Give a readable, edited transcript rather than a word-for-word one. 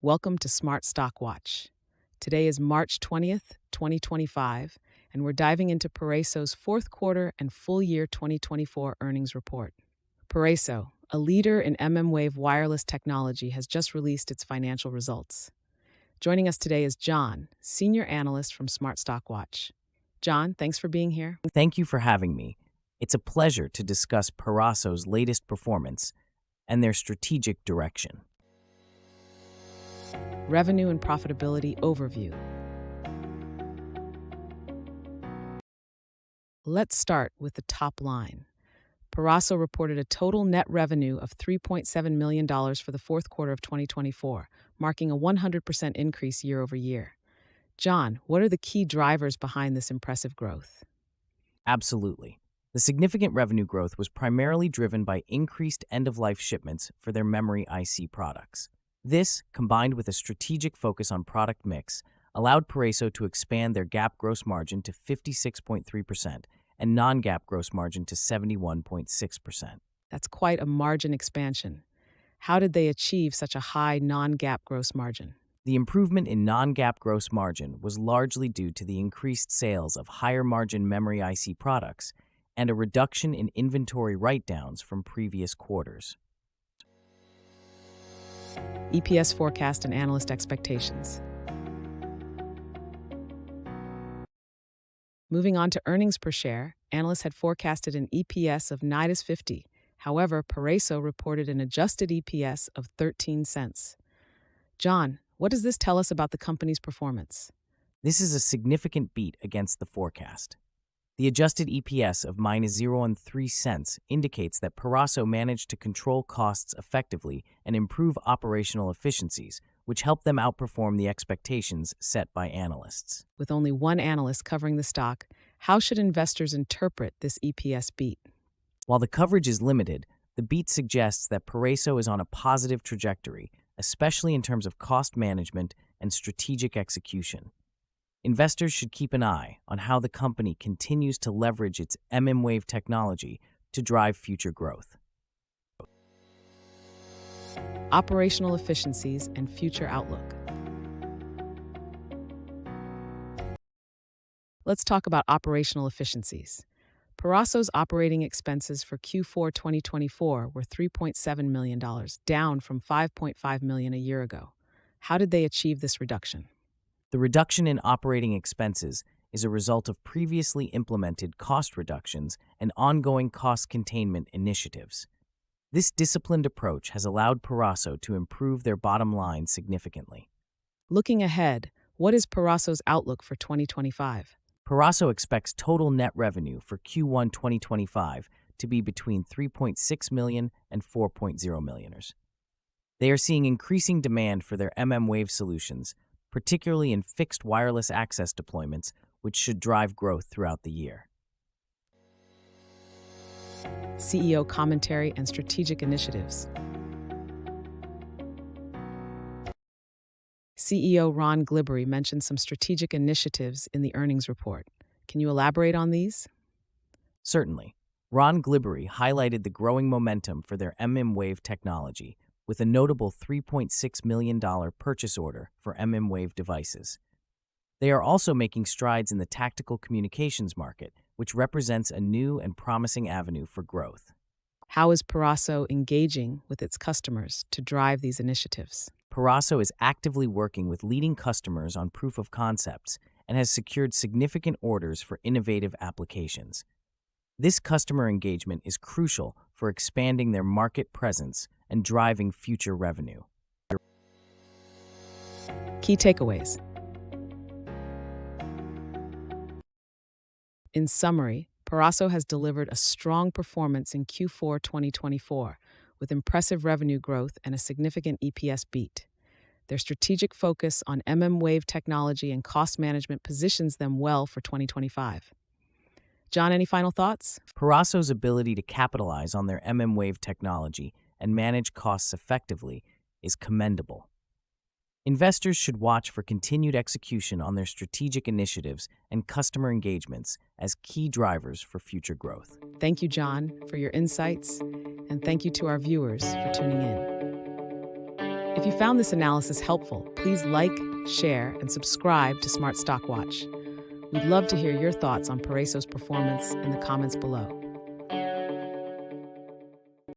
Welcome to Smart Stock Watch. Today is March 20th, 2025, and we're diving into Peraso's fourth quarter and full year 2024 earnings report. Peraso, a leader in mmWave wireless technology, has just released its financial results. Joining us today is John, senior analyst from Smart Stock Watch. John, thanks for being here. Thank you for having me. It's a pleasure to discuss Peraso's latest performance and their strategic direction. Revenue and profitability overview. Let's start with the top line. Peraso reported a total net revenue of $3.7 million for the fourth quarter of 2024, marking a 100% increase year over year. John, what are the key drivers behind this impressive growth? Absolutely. The significant revenue growth was primarily driven by increased end-of-life shipments for their memory IC products. This, combined with a strategic focus on product mix, allowed Peraso to expand their GAAP gross margin to 56.3% and non-GAAP gross margin to 71.6%. That's quite a margin expansion. How did they achieve such a high non-GAAP gross margin? The improvement in non-GAAP gross margin was largely due to the increased sales of higher-margin memory IC products and a reduction in inventory write-downs from previous quarters. EPS forecast and analyst expectations. Moving on to earnings per share, analysts had forecasted an EPS of -50. However, Peraso reported an adjusted EPS of 13 cents. John, what does this tell us about the company's performance? This is a significant beat against the forecast. The adjusted EPS of -0.03 cents indicates that Peraso managed to control costs effectively and improve operational efficiencies, which helped them outperform the expectations set by analysts. With only one analyst covering the stock, how should investors interpret this EPS beat? While the coverage is limited, the beat suggests that Peraso is on a positive trajectory, especially in terms of cost management and strategic execution. Investors should keep an eye on how the company continues to leverage its mmWave technology to drive future growth. Operational efficiencies and future outlook. Let's talk about operational efficiencies. Peraso's operating expenses for Q4 2024 were $3.7 million, down from $5.5 million a year ago. How did they achieve this reduction? The reduction in operating expenses is a result of previously implemented cost reductions and ongoing cost containment initiatives. This disciplined approach has allowed Peraso to improve their bottom line significantly. Looking ahead, what is Peraso's outlook for 2025? Peraso expects total net revenue for Q1 2025 to be between $3.6 million and $4.0 million. They are seeing increasing demand for their mmWave solutions, particularly in fixed wireless access deployments, which should drive growth throughout the year. CEO commentary and strategic initiatives. CEO Ron Glibbery mentioned some strategic initiatives in the earnings report. Can you elaborate on these? Certainly. Ron Glibbery highlighted the growing momentum for their mmWave technology, with a notable $3.6 million purchase order for mmWave devices. They are also making strides in the tactical communications market, which represents a new and promising avenue for growth. How is Peraso engaging with its customers to drive these initiatives? Peraso is actively working with leading customers on proof of concepts and has secured significant orders for innovative applications. This customer engagement is crucial for expanding their market presence and driving future revenue. Key takeaways. In summary, Peraso has delivered a strong performance in Q4 2024, with impressive revenue growth and a significant EPS beat. Their strategic focus on mmWave technology and cost management positions them well for 2025. John, any final thoughts? Peraso's ability to capitalize on their mmWave technology and manage costs effectively is commendable. Investors should watch for continued execution on their strategic initiatives and customer engagements as key drivers for future growth. Thank you, John, for your insights, and thank you to our viewers for tuning in. If If you found this analysis helpful, please like, share, and subscribe to Smart Stock Watch. We'd love to hear your thoughts on Peraso's performance in the comments below.